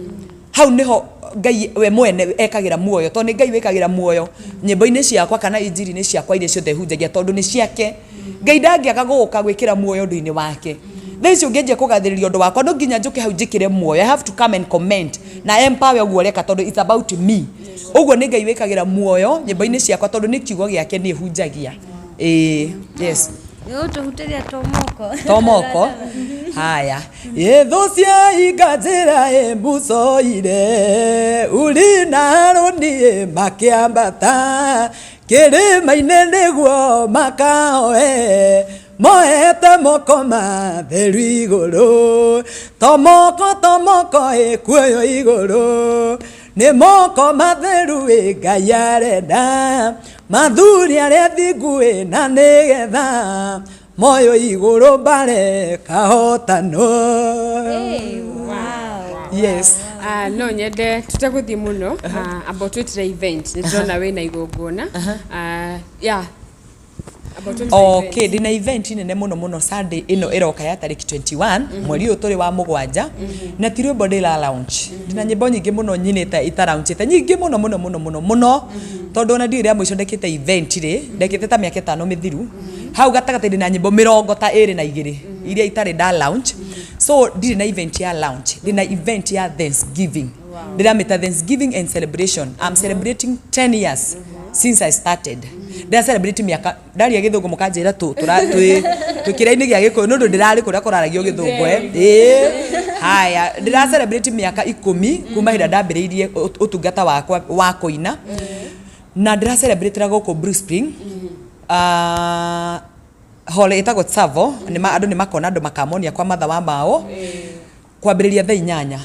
hau niho Ngai we mwene ekagira muoyo tondu Ngai wekagira muoyo nyimbo-ini ciakwa kana injiri-ini ciakwa iria ciothe hunjagia tondu ni ciake Ngai ndangiaga guka gwikira muoyo ndu-ini wake thaicio ngenjia kugathiriria undu wakwa no nginya njuke hau njikire muoyo I have to come and comment na empower guo reka tondu it's about me uguo ni Ngai wekagira muoyo nyimbo-ini ciakwa tondu ni kiugo giake ni hunjagia yes yo tuhuteria tomoko haya yetho cia ingajira embucoire uri na roni makiambata kirima-ini niguo makaoe moete moko matheru iguru tomoko ikuoyo iguru ni moko matheru Ngai arenda mathuri aria thingu na nigetha moyo iguru bare kahotano wow yes no nyende tutaguthi muno about it event ni ndona we na igongona yeah Okay, ndina event nene muno Sunday ino iroka ya tariki 21 mweri uyu turi wa mugwanja na tiri body la launch ndina nyimbo nyingi muno nyinite itaraunchite nyingi muno tondu na ndire mwisho ndekite event ri ndekite ta miaka 5 mithiru hau gatagati ndina nyimbo 22 iria itari da launch so ndire na event ya launch ndina event ya Thanksgiving ndira meta Thanksgiving and celebration. I'm celebrating 10 years since I started. Ndira celebrate miaka ndaria githungu mukanjira tukiraini gia gikuyu nundu ndirari kuria kuraragio githungu haya ndira celebrate miaka 10 kuma hinda ndambiriirie utungata wakwa wa kuina na ndira celebrate guku Bruce Spring hole itago Tsavo andu ni makona andu makamonia kwa matha wa mao kwambiriria thaa 8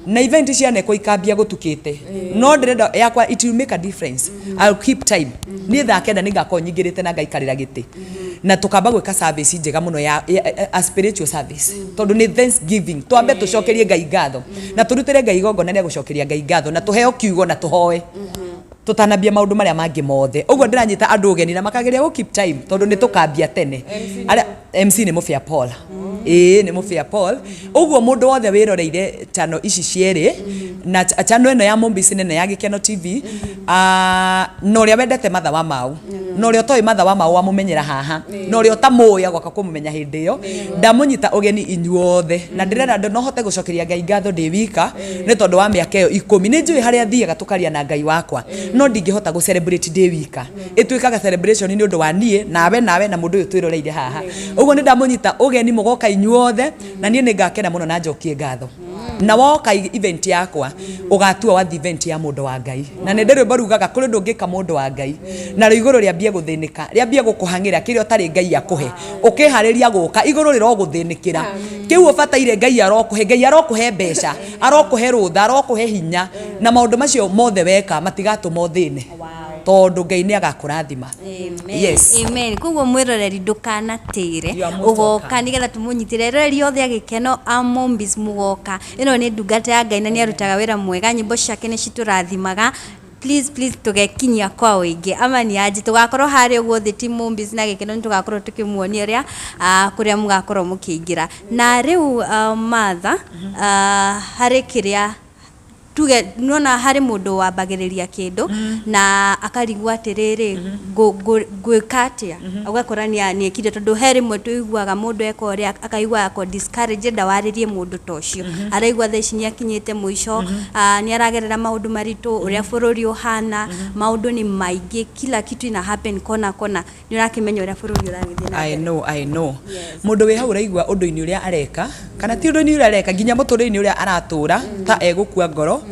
na event cia neko ikambia gutukite no ndirenda yakwa it will make a difference. I'll keep time ni thaa kenda ningakorwo nyingirite na ngaikarira giti na tukamba gwika service njega muno ya a spiritual service tondu ni Thanksgiving twambe tucokerie Ngai ngatho na turutire Ngai gongona ni gucokeria Ngai ngatho na tuheo kiugo na tuhoe tutanambia maundu maria mangi mothe uguo ndiranyita andu ugeni na makageria gu keep time tondu ni tukambia tene aria MC ni mufia Paul ni mufia Paul uguo mundu wothe wiroreire chano ici cieri na chano eno ya Mombisi nene ya Gikeno TV no ria wendete matha wa mau no ria toi matha wa mau amumenyera haha no ria tamuya gwaka kumumenya hindi yo ndamunyita ugeni inyuothe na ndirenda ndo no hote gucokeria Ngai ngatho ndi wika ni tondu wa miaka iyo 10 ni njui haria thiaga tukaria na Ngai wakwa no ndingihota gu celebrate ndi wika itwikaga celebration ni undu wa nie nawe na mundu uyu twiroreire haha uguo ni ndamunyita ugeni mugoka inyuothe na nie ni ngakena muno na njokie ngatho na woka event yakwa ugatua wa event ya mundu wa Ngai na ne ndirwe barugaga kuri ndungika mundu wa Ngai na iguru riambie guthinika riambie gukuhangira kirio tari Ngai akuhe ukihariria guka iguru riro guthinikira kiu ubataire Ngai arokuhe mbeca arokuhe rutha arokuhe hinya na maundu macio mothe weka matigatuma thine tondu Ngai ni agakurathima. Yes, amen. Kuguo mwiroreri ndukanatire ugoka nigetha tumunyitire rori othe agikeno a Mombis mugoka ino ni ndungata ya Ngai na ni arutaga wira mwega nyimbo ciake ni citurathimaga please tugekinyia kwa wingi ama ni aje tugakorwo hari uguo thi ti Mombis na Gikeno tugakorwo tukimuonia ria kuria mugakorwo mukiingira na riu matha hari kiria tuge nona hari mundu wambagiriria kindu na akarigwa atiriri gwikatia ugakorania ni ekire tondu heri mwe tuiguaga mundu ekore akaigwa ako discourage ndawaririe mundu tocio araigwa theci ni akinyite muico ni aragerera maundu maritu uria bururi uhana maundu ni maingi kila kitu ina happen kona ni urakimenya uria bururi uragithie na I know mundu we hau uraigwa undu-ini uria areka kana ti undu-ini uria areka nginya muturire-ini uria aratura ta egukua ngoro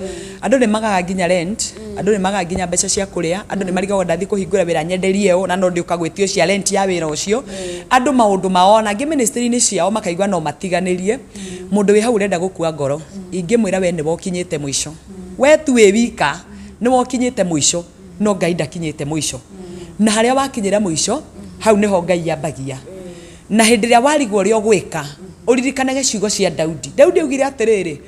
andu ni magaga nginya rent andu ni magaga nginya mbeca cia kuria andu ni marigagwo ndathi kuhingura wira nyenderie o na no ndi ukagwitio cia rent ya wira ucio andu maundu maona ngi ministry-ini ciao makaigwa no matiganirie mundu we hau urenda gukua ngoro ingimwira we ni wokinyite muico we tu we wika ni wokinyite muico no Ngai ndakinyite muico na haria wakinyira muico hau niho Ngai ambagia na hindi ria warigwo rio gwika uririkanaga ciugo cia Daudi augire atiriri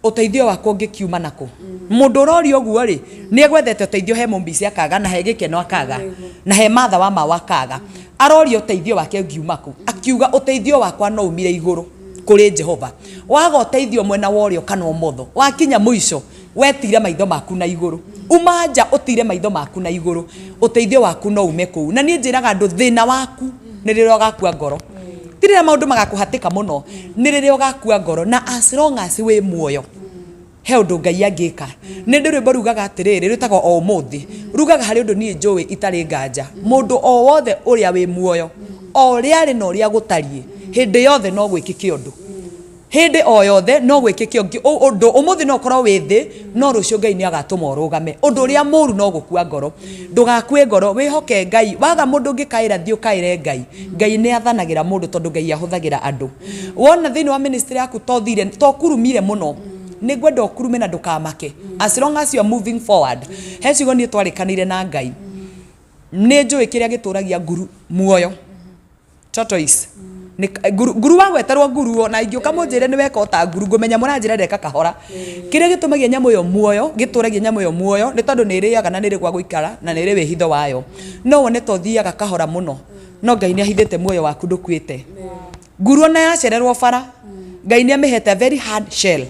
uteithio wako ngikiuma nako mundu rorio guo ri ni egwethete uteithio he Mombisi akaga na he Gikeno akaga na he matha wa mawa akaga arorio uteithio wake ngiumako akiuga uteithio wakwa no umire iguru kuri Jehova waga uteithio mwena worio kana umotho wakinya muico wetire maitho maku na iguru umanja utire maitho maku na iguru uteithio waku no ume kuu na nie njiraga andu thina waku ni ririo gakua ngoro tirira maundu magakuhatika muno ni ririo gakua ngoro na as long as we muoyo he undu Ngai angika ni ndirwe barugaga atiriri rutaga o muthi rugaga hari undu nie njowe itari nganja mundu o wothe uria we muoyo o riari no ria gutarie hindi yothe no gwikike undu hindi o yothe no gwikike undu umuthi no korwo withi no rucio Ngai ni agatuma urugame undu ria muru no gukua ngoro ndugakue ngoro wihoke Ngai waga mundu ngikaira thio kaire Ngai ni athanagira mundu tondu Ngai ahuthagira andu wona thini wa ministry yaku tothire tokurumire muno ni gwenda okurume na ndukamake as long as you are moving forward hecigo ni twarikanire na Ngai ni njui kiria gituragia nguru muoyo tortoise ni nguru wagweterwo nguru na ingiuka munjire ni weka ota nguru ngumenya muranjira ndeka kahora kiria gitumagia nyamu yo muoyo gituragia nyamu yo muoyo ni tondu ni iriaga na ni ri gwa guikara na ni ri wihitho wayo no wone tothiaga kahora muno no Ngai nĩ ahithĩte muoyo waku ndũkuĩte. Nguru na yacererwo bara, Ngai nĩ amĩhete very hard shell.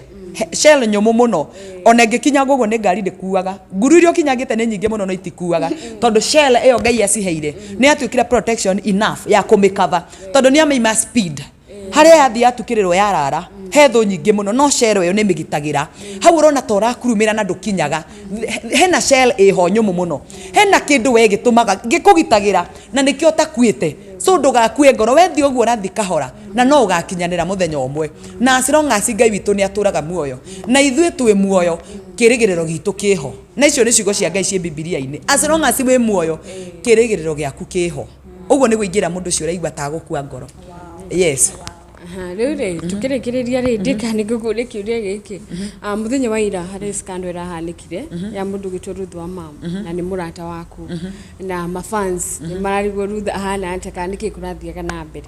Shell nyũmũ mũno. Ona ĩngĩkinya guguo nĩ ngari ndĩkuaga. Nguru iria ũkinyagĩte nĩ nyingĩ mũno no itikuaga. Tondũ shell ĩyo Ngai aciheire nĩ atuĩkire protection enough ya kũmĩkava. Tondũ nĩ amaima speed. Harĩa yathi yatukĩrĩrwo yarara, he thũ nyingĩ mũno, no shell ĩyo nĩ mĩgitagĩra. Hau ũrona ta ũrakurumĩra na ndũkinyaga. Hena shell ĩho nyũmũ mũno. Hena kĩndũ we gĩtũmaga gĩkũgitagĩra na nĩkĩo ũtakuĩte. So ndũgakue ngoro, wethi ũguo ũrathi kahora na no ũgakinyanĩra mũthenya ũmwe. Na as long as Ngai witũ nĩ atũraga muoyo. Na ithuĩ twĩ muoyo, kĩrĩgĩrĩro gitũ kĩho. Na icio nĩ ciugo cia Ngai ciĩ Bibilia-inĩ. As long as wĩ muoyo, kĩrĩgĩrĩro gĩaku kĩho. Ũguo nĩ gũingĩra mũndũ ũcio ũraigua ta gũkua ngoro. Yes. Rĩu tukĩrĩkĩrĩria ndĩka nĩ ngũkũũria kĩũria gĩkĩ. Mũthenya wa ira harĩ scandal ĩrahanĩkire ya mũndũ gwĩtwo Ruth wa mam na nĩ mũrata waku na mafans nĩ mararigwo Ruth ahana atĩa kana nĩkĩ kũrathiaga na mbere.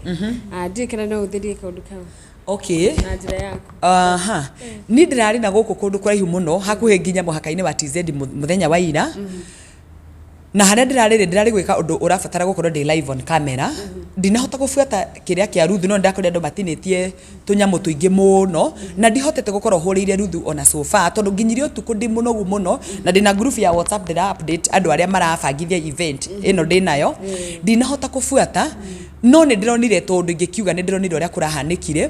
Ndĩkĩra no ũtherie kaũndũ kau. Okay. Na njĩra yaku. Ni ndĩrarĩ na gũkũ kũndũ kũraihu mũno hakuhĩ nginya mũhaka-inĩ wa TZ mũthenya wa ira. Na harĩa ndĩrarĩ gwĩka ũndũ ũrabatara gũkorwo ndĩ live on camera. Ndinahota gũbuata kĩrĩa kĩa Ruth no ndakorire andũ matinĩtie tũnyamũ tũingĩ mũno na ndihotete gũkorwo hũrĩire Ruth ona so far tondũ nginyirio ũtukũ ndĩ mũnogu mũno na ndĩna group ya WhatsApp ndĩra update andũ arĩa marabangithia event ĩno ndĩnayo. Ndinahota gũbuata no nĩ ndĩronire tondũ ingĩkiuga nĩ ndĩronire ũrĩa kũrahanĩkire.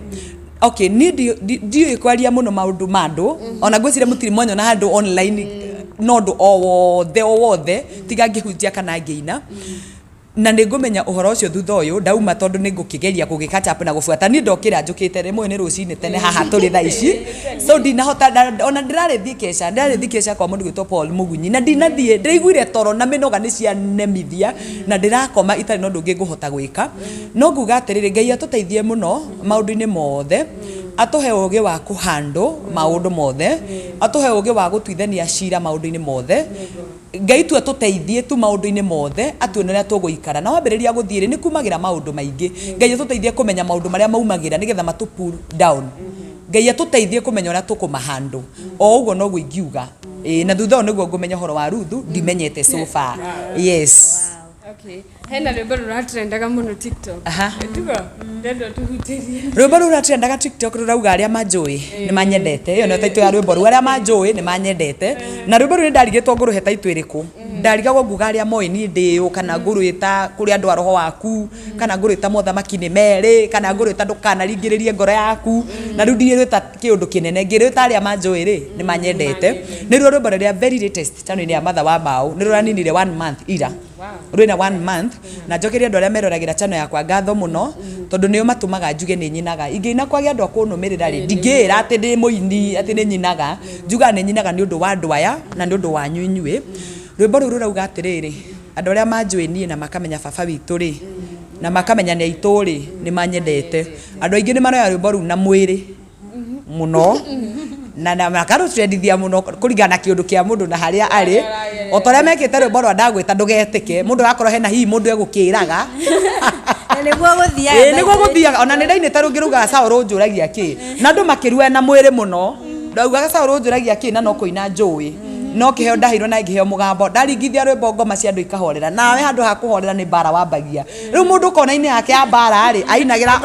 Okay, ndiũĩ kwaria mũno maũndũ ma andũ ona ngwĩciria mũtirĩ mwanya na handũ online no ndũ o wothe tiga ngĩhunjia kana ngĩina. Na nĩngũmenya ũhoro ũcio thutha ũyũ ndauma tondũ nĩngũkĩgeria gũgĩcatch up na gũbuata niĩ ndokĩra njũkĩte rĩmwe nĩ rũcinĩ tene haha tũrĩ thaa ici. So ndinahota ona ndĩrarĩ kesha kwa mũndũ gwĩtwo Paul Mugunyi na ndinathiĩ ndĩraiguire toro na mĩnoga nĩ cianemithia na ndĩrakoma itarĩ na ũndũ ũngĩ ngũhota gwĩka. No nguga atĩrĩrĩ Ngai atũteithie mũno maũndũ-inĩ mothe, atũhe ũgĩ wa kũhandle maũndũ mothe, atũhe ũgĩ wa gũtuithania cira maũndũ-inĩ mothe. Ngai tu atũteithie tu maũndũ-inĩ mothe atuone ũrĩa tũgũikara na wambĩrĩria gũthiĩ nĩ kumagĩra maũndũ maingĩ. Ngai atũteithie kũmenya maũndũ marĩa maumagĩra nĩgetha matũ pull down. Ngai atũteithie kũmenya ũrĩa tũkũmahandle. O ũguo no ingiuga. Na thutha ũyũ nĩguo ngũmenya ũhoro wa Ruth ndimenyete so far. Yes. Okay. Hena rwĩmbo rũratrendaga mũno TikTok. Tuga ndendo tuhutirie. Rwĩmbo rũratrendaga TikTok rũrauga arĩa manjũĩ nĩ manyendete. Ĩyo nĩ taitũ ya rwĩmbo rũu arĩa manjũĩ nĩ manyendete. Na rwĩmbo rũu nĩ ndarigĩtwo ngũrũhe taitũ ĩrĩkũ. Ndarigagwo nguga arĩa moĩ niĩ ndĩyo kana ngũrũĩta kũrĩ andũ a roho waku kana ngũrũĩta mothamaki nĩ merĩ kana ngũrũĩta ndũkanaringĩrĩrie ngoro yaku. Na rĩu ndirĩta kĩũndũ kĩnene ngĩrĩta arĩa manjũĩ rĩ nĩ manyendete. Nĩruo rwĩmbo rũrĩa very latest channel-inĩ ya Matha wa Mbaũ nĩ rũraninire 1 month ira. Rwĩna 1 month na njokeria andũ arĩa meroragĩra channel yakwa ngatho mũno tondũ nĩo matũmaga njuge nĩ nyinaga. Ingĩina kwagĩa andũ a kũnũmĩrĩra rĩ ndingĩra atĩ ndĩ mũini atĩ nĩ nyinaga. Njuga nĩ nyinaga nĩ ũndũ wa andũ aya na nĩ ũndũ wa nyuinyuĩ. Rwĩmbo rũu rũrauga atĩrĩrĩ andũ arĩa manjũĩ niĩ na makamenya baba witũ rĩ na makamenya nĩ aitũ rĩ nĩ manyendete. Andũ aingĩ nĩ maroya rwĩmbo rũu na mwĩrĩ mũno na makarũtrendithia mũno kũringana na kĩũndũ kĩa mũndũ na harĩa arĩ. O ta ũrĩa mekĩte rwĩmbo rwa ndagwĩta ndũgetĩke mũndũ agakorwo hena hihi mũndũ egũkĩraga nĩguo gũthiaga ona nĩ ndainĩte rũngĩ rũgaga Saũlũ ũnjũragia kĩ na andũ makĩrua na mwĩrĩ mũno ndaugaga Saũlũ ũnjũragia kĩ na no kũina njũĩ no kĩheo ndahirwo na ngĩheo mũgambo ndaringithia rwĩmbo ngoma cia andũ ikahorera nawe handũ ha kũhorera nĩ mbara wambagia. Rĩu mũndũ kona-inĩ yake ya mbara rĩ ainagĩra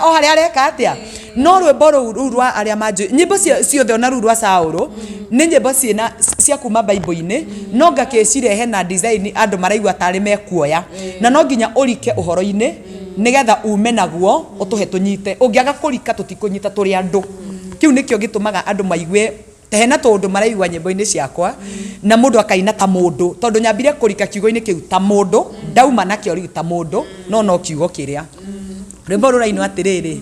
o harĩa areka atĩa. No rwĩmbo rũu rwa arĩa manjũĩ nyĩmbo ciothe ona rũu rwa Saũlũ nĩ nyĩmbo cia kuma Bible-inĩ no ngakĩcirehe na design andũ maraigua tarĩ mekuoya na no nginya ũrike ũhoro-inĩ nĩgetha ume naguo ũtũhe tũnyite. Ũngĩaga kũrika tũtikũnyita tũrĩ andũ. Kĩu nĩkĩo gĩtũmaga andũ maigue hena tondũ maraigua nyĩmbo-inĩ ciakwa na mũndũ akaina ta mũndũ tondũ nyambire kũrika kiugo-inĩ kĩu ta mũndũ ndauma nakĩo rĩu ta mũndũ no kiugo kĩrĩa. Rwĩmbo rũrainwo atĩrĩrĩ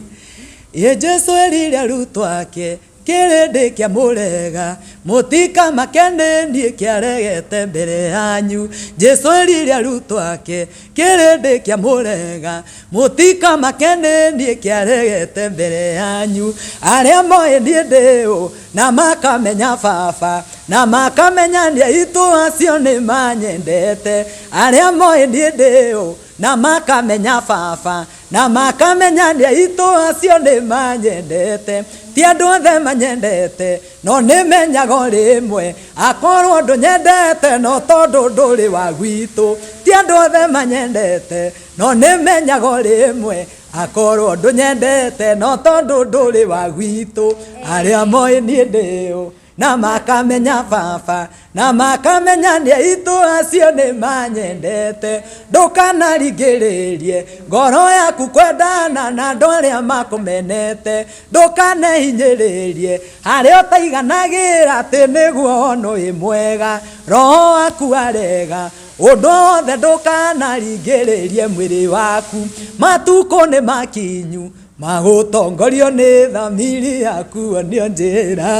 Jesu erire arutwo ake kĩrĩndĩ kĩa mũrega mũtikamakenie kĩaregete mbere yanyu. Jesu erire arutwo ake kĩrĩndĩ kĩa mũrega mũtikamakenie kĩaregete mbere yanyu. Arĩa moĩ niĩ ndĩũ na makamenya baba na makamenya nĩ aitũ acio nĩ manyendete. Arĩa moĩ niĩ ndĩũ na makamenya baba na makamenya nĩ aitũ acio nĩ manyendete ti andũ othe manyendete no nĩ menyaga rĩmwe akorwo ndũnyendete no tondũ ndũrĩ wa gwitũ ti andũ othe manyendete no nĩ menyaga rĩmwe akorwo ndũnyendete no tondũ ndũrĩ wa gwitũ arĩa moĩ niĩ ndĩũ na makamenya baba na makamenya nĩ aitũ acio nĩ manyendete ndũkanaringĩrĩrie ngoro yaku kwendana na andũ arĩa makũmenete ndũkanehinyĩrĩrie harĩa ũtaiganagĩra atĩ nĩguo no wĩ mwega roho waku arega ũndũ wothe ndũkanaringĩrĩrie mwĩrĩ waku matukũ nĩ makinyu magũtongorio nĩ thamiri yaku nĩo njĩra.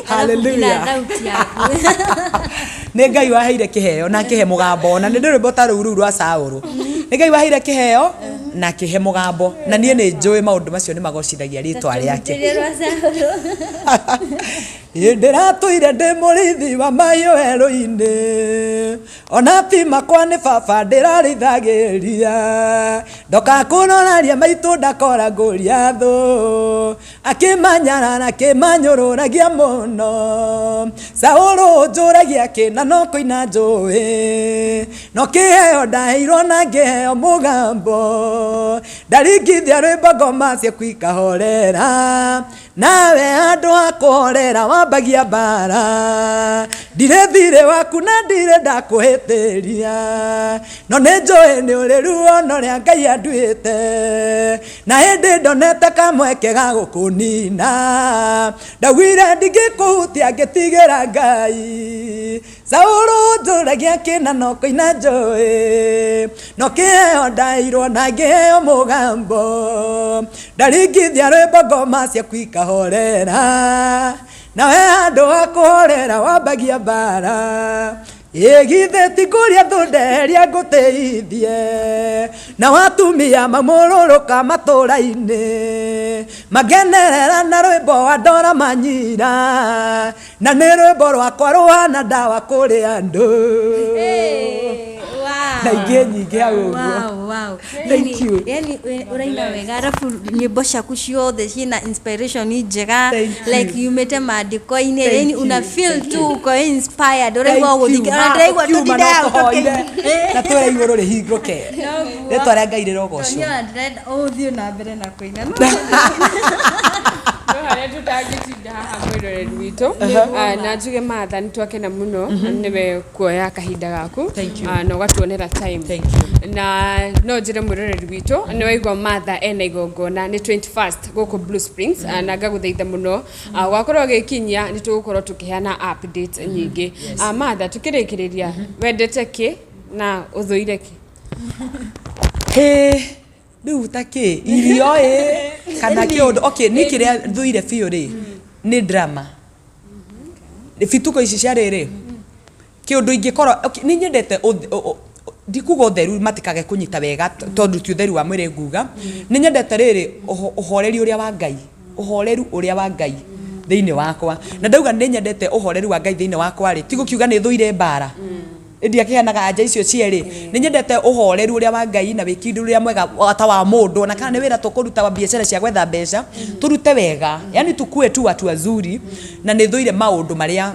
Hallelujah. Nĩ Ngai waheire kĩheo na kĩhe mũgambo na nĩ rwĩmbo ta rũu rwa Saũlũ. Nĩ Ngai waheire kĩheo na kĩhe mũgambo na niĩ nĩ njũĩ maũndũ macio nĩ magocithagia rĩtwa rĩake. Ndĩratũire ndĩ mũrĩithi wa mahiũ werũ-inĩ ona ti makwa nĩ baba ndĩrarĩithagĩria ndoka kũroraria maitũ ndakoragũria thũ akĩmanyara na akĩmanyũrũragia mũno Saũlũ njũragia kĩna no kũina njũĩ no kĩheo ndaheirwo na ngĩheo mũgambo ndaringithia rwĩmbo ngoma ciaku ikahorera nawe andũ a kũhorera wambagia mbara ndirĩ thirĩ waku na ndirĩ ndakũhĩtĩria no nĩ njũĩ nĩ ũrĩ ruono rĩa Ngai anduĩte na hĩndĩ ndonete kamweke ga gũkũnina ndaugire ndingĩkũhutia ngĩtigĩra Ngai Saũlũ njũragia kĩna no kũina njũĩ no kĩheo ndaheirwo na ngĩheo mũgambo ndaringithia rwĩmbo ngoma ciaku ikahorera nawe andũ a kũhorera wambagia mbara githĩ ti kũrĩa thũnderia ngũteithie na watumia mamũrũrũka matũũra-inĩ magenerera na rwĩmbo wa ndora manyira na nĩ rwĩmbo rwakwa rũhana ndawa kũrĩ andũ. Na ingĩ nyingĩ hau ũguo. Thank you. Yani ũraina wega arabu nyĩmbo ciaku ciothe ciĩna inspiration njega like yumĩte maandĩko-inĩ yani una feel tu uko inspired ũraigua gũthikĩrĩria ndĩraigua tũtinde hau na twĩra igũrũ rĩhingũke rĩtwa rĩa Ngai rĩrogocwo. Ũthiĩ na mbere na kũina harĩa tũtangĩtinda haha mwĩroreri witũ na njuge Martha nĩ twakena mũno nĩwe kuoya kahinda gaku na ũgatuonera time na no njĩre mwĩroreri witũ nĩ waigua Martha ena igongona nĩ 21st gũkũ Blue Springs na ngagũthaitha mũno wakorwo gĩkinyia nĩ tũgũkorwo tũkĩheana update nyingĩ. Martha tũkĩrĩkĩrĩria wendete kĩ na ũthũire kĩ? Rĩu ta kĩ irio kana kĩũndũ okay nĩ kĩrĩa thũire biũ rĩ nĩ drama bituko ici cia rĩrĩ kĩũndũ ingĩkorwo okay nĩ nyendete ndikuga ũtheru matikage kũnyita wega tondũ ti ũtheru wa mwĩrĩ nguga nĩ nyendete rĩrĩ ũhoreri ũrĩa wa Ngai ũhoreru ũrĩa wa Ngai thĩinĩ wakwa na ndauga nĩ nyendete ũhoreru wa Ngai thĩinĩ wakwa rĩ ti gũkiuga nĩ thũire mbara ndiakĩheanaga anja icio cierĩ nĩ nyendete ũhoreru ũrĩa wa Ngai na wĩkindũ ũrĩa mwega ta wa mũndũ na kana nĩ wĩra tũkũruta wa biacara cia gwetha mbeca tũrute wega yani tukue tu watu wazuri na nĩ thũire maũndũ marĩa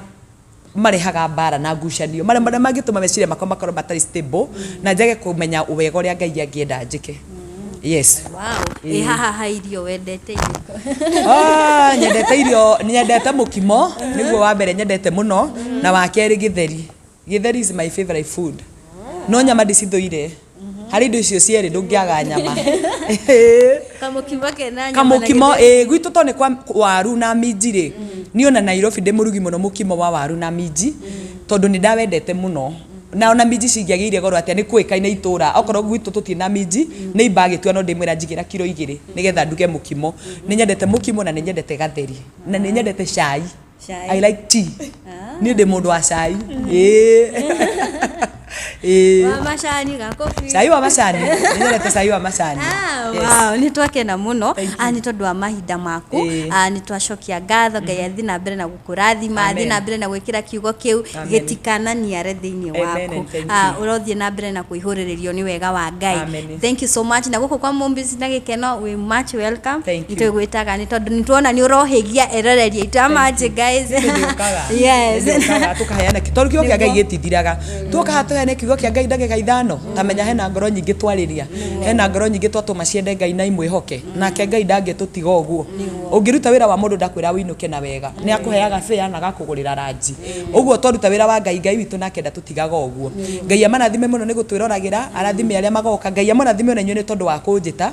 marehaga mbara na ngucanio marĩa mangĩtũma meciria makwa makorwo matarĩ stable na njage kũmenya wega ũrĩa Ngai angĩenda njĩke. Yes. Wow. Haha irio wendete irĩkũ? Nyendete irio nyendete mũkimo nĩguo wa mbere nyendete mũno na wa kerĩ gĩtheri. Githeri is my favorite food. No nyama ndicithũire. Harĩ indo icio cierĩ ndũngĩaga nyama. Kamũkimo kena nyama. Kamũkimo gwitũ to nĩ kwa waru na minji rĩ. Niĩ ona Nairobi ndĩ mũrugi mũno mũkimo wa waru na minji tondũ nĩ ndawendete mũno. Na ona minji cingĩagĩire goro atĩa nĩ kũĩkaine itũra okorwo gwitũ tũtirĩ na minji nĩ imbagĩtua no ndĩmwĩra njigĩra kilo 2 nĩgetha nduge mũkimo. Nĩ nyendete mũkimo na nĩ nyendete gatheri na nĩ nyendete cai. I like tea. Niĩ ndĩ mũndũ wa cai. Wa macani gakofi. Cai wa macani. Nĩnyendete cai wa macani. Wow, nĩ twakena mũno. Nĩ tondũ wa mahinda maku. Nĩ twacokia ngatho Ngai athi na mbere na gũkũrathima, athi na mbere na gwĩkĩra kiugo kĩu gĩtikananiare thĩinĩ waku. Ũrothiĩ na mbere na kũihũrĩrĩrio nĩ wega wa Ngai. Thank you so much. Na gũkũ kwa Mombis na gĩkeno, we much welcome. Nĩtũgwĩtaga nĩ tondũ nĩ tuona nĩ ũrohĩgia eroreria itamaje guys. Yes. Tukaheana kiugo kĩa Ngai gĩtithiraga. Tuoka hatuheane kiugo kĩa Ngai ndagĩka ithano. Tamenya hena ngoro nyingĩ twarĩria. Hena ngoro nyingĩ twatũma ciende Ngai na imwĩhoke. Nake Ngai ndangĩtũtiga ũguo. Ũngĩruta wĩra wa mũndũ ndakwĩra wĩinũke na wega. Nĩ akũheaga fare na gakũgũrĩra ranji. Ũguo twaruta wĩra wa Ngai, Ngai witũ nake ndatũtigaga ũguo. Ngai amanathime mũno nĩ gũtwĩroragĩra, arathime arĩa magoka. Ngai amanathime ona inyuĩ nĩ tondũ wa kũnjĩta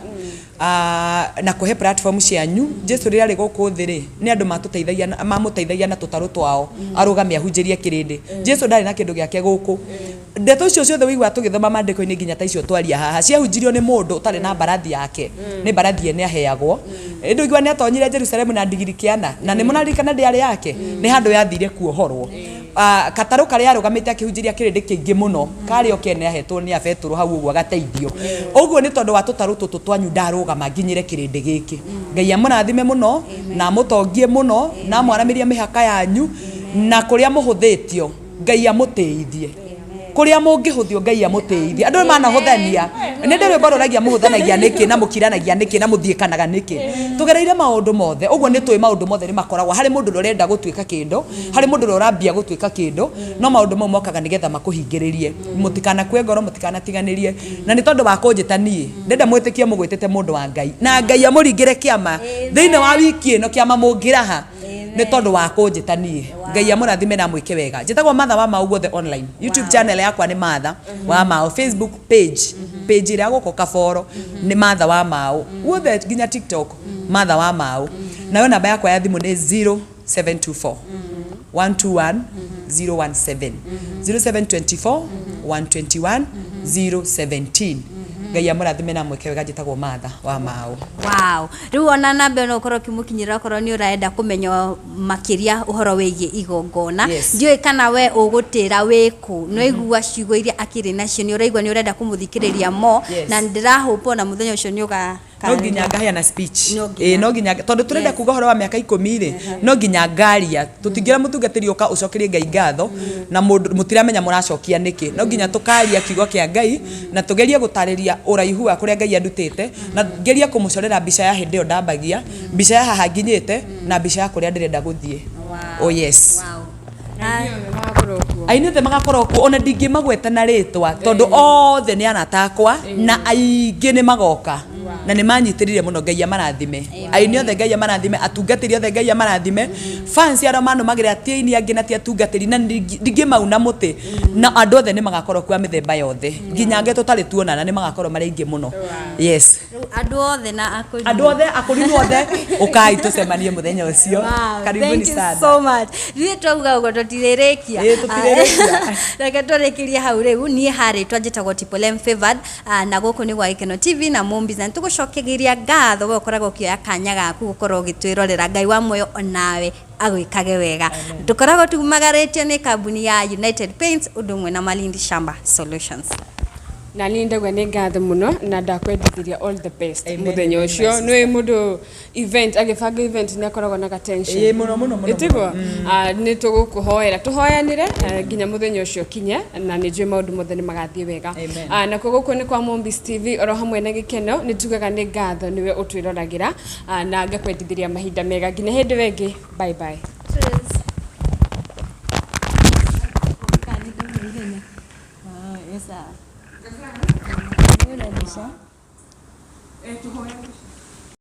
na kũhe platform cianyu. Jesu rĩrĩa arĩ gũkũ thĩ rĩ, nĩ andũ mamũteithagia na tũtarũ twao arũgame ahunjĩrie kĩrĩndĩ. Jesu ndarĩ na kĩndũ gĩake gũkũ. Ndeto icio ciothe wĩigua tũgĩthoma maandĩko-inĩ nginya ta icio twaria haha ciahunjirio nĩ mũndũ ũtarĩ na mbarathi yake. Nĩ mbarathi ene aheagwo. Ĩndũ igua nĩ atonyire Jerusalemu na ndigiri kĩana na nĩ mũnarikana ndĩarĩ yake. Nĩ handũ yathire kuohorwo. Katarũ karĩa arũgamĩte akĩhunjĩria kĩrĩndĩ kĩingĩ mũno karĩo kene ahetwo nĩ Petro hau ũguo agateithio. Ũguo nĩ tondũ wa tũtarũ tũtũ twanyu ndarũgama nginyĩre kĩrĩndĩ gĩkĩ. Ngai amũrathime mũno na mũtongie mũno na mwaramĩrie mĩhaka yanyu na kũrĩa mũhũthĩtio Ngai amũteithie. Kuria mũngĩhũthio Ngai amũteithie. Andũ manahũthania. Nĩ ndĩrĩ mbarũragia mũhũthanagia nĩkĩ na mũkiranagia nĩkĩ na mũthiĩkanaga nĩkĩ. Tũgereire maũndũ mothe. Ũguo nĩ tũĩ maũndũ mothe nĩ makoragwo. Harĩ mũndũ ũrenda gũtuĩka kĩndũ, harĩ mũndũ ũrambia gũtuĩka kĩndũ, no maũndũ mau mokaga nĩgetha makũhingĩrĩrie. Mũtikanakue ngoro, mũtikanatiganĩrie. Na nĩ tondũ wa kũnjĩta niĩ, ndenda mwĩtĩkie mũgwĩtĩte mũndũ wa Ngai. Na Ngai amũringĩre kĩama thĩinĩ wa wiki ĩno kĩama mũngĩraha. Nĩ tondũ wa kũnjĩta niĩ. Ngai amũrathime na mwĩke wega. Njĩtagwo Matha wa Mau guothe online. YouTube channel yakwa nĩ Matha wa Mau. Facebook page ĩrĩa gũkũ Kaboro nĩ Matha wa Mau. Guothe nginya TikTok Matha wa Mau. Nayo namba yakwa ya thimũ nĩ 0724 121 017 0724 121 017. Ngai amũrathime na mwĩke wega. Njĩtagwo Matha wa Mau. Wow. Rĩu ona namba no ũkorwo ũkĩmũkinyĩra okorwo nĩ ũrenda kũmenya makĩria ũhoro wĩgiĩ igongona. Ndiũĩ kana we ũgũtĩra wĩkũ. No igua ciugo iria akĩrĩ nacio nĩ ũraigua nĩ ũrenda kũmũthikĩrĩria mo na ndĩrahũpa na mũthenya ũcio nĩ ũga no nginya ngaheana speech. No nginya tondũ tũrenda kuga ũhoro wa mĩaka 10 rĩ, no nginya ngaria. Tũtingĩra mũtungatĩri ũka ũcokerie Ngai ngatho na mũtiramenya mũracokia nĩkĩ. No nginya tũkaria kiugo kĩa Ngai na tũgerie gũtarĩria ũraihu wa kũrĩa Ngai andutĩte na ngerie kũmũcorera mbica ya hĩndĩ ĩyo ndambagia, mbica ya haha nginyĩte na mbica ya kũrĩa ndĩrenda gũthiĩ. Oh yes. Ainuothe magakorwo kuo ona ndingĩmagweta na rĩtwa tondũ othe nĩ anatakwa na aingĩ nĩ magoka na nĩ manyitĩrire mũno. Ngai amarathime. Ainuothe Ngai amarathime. Atungatĩri othe Ngai amarathime. Fans arĩa manũmagĩra ti aini angĩ na ti atungatĩri na ndingĩmauna mũtĩ na andũ othe nĩ magakorwo kwa mĩthemba yothe nginya angĩ tũtarĩ tuonana nĩ magakorwo marĩ aingĩ mũno. Yes. Andũ othe na akũrinũ. Andũ othe akũrinũ othe ũkai tũcemanie mũthenya ũcio. Karibuni sana. Thank you so much. Rĩu twauga ũguo tũtirĩrĩkia. Reke tũrĩkĩrie hau rĩu. Niĩ harĩtwa njĩtagwo Tipolem Favored na gũkũ nĩ gwa Gĩkeno TV na Mombis na tũgũcokegeria ngatho we ũkoragwo ũkĩoya kanya gaku gũkorwo ũgĩtwĩrorera. Ngai wa muoyo onawe agwĩkage wega. Tũkoragwo tumagarĩtio nĩ kambuni ya United Paints ũndũ ũmwe na Malindi Shamba Solutions. Na nindagwa nĩ ngatho mũno na ndakwendithĩria all the best mũthenya ũcio. Nĩ mũndũ event agĩbanga event nĩ akoragwo na tension mũno. Ĩtigwo nĩ tũgũkũhoera tũhoyanĩre nginya mũthenya ũcio kinye na nĩ njũĩ maũndũ mothe nĩ magathiĩ wega. Na gũkũ nĩ kwa Mombis TV oro hamwe na gĩkeno nĩ tugaga nĩ ngatho niwe ũtwĩroragĩra na ngakwendithĩria mahinda mega nginya hĩndĩ wengĩ. Bye bye. Yes sir.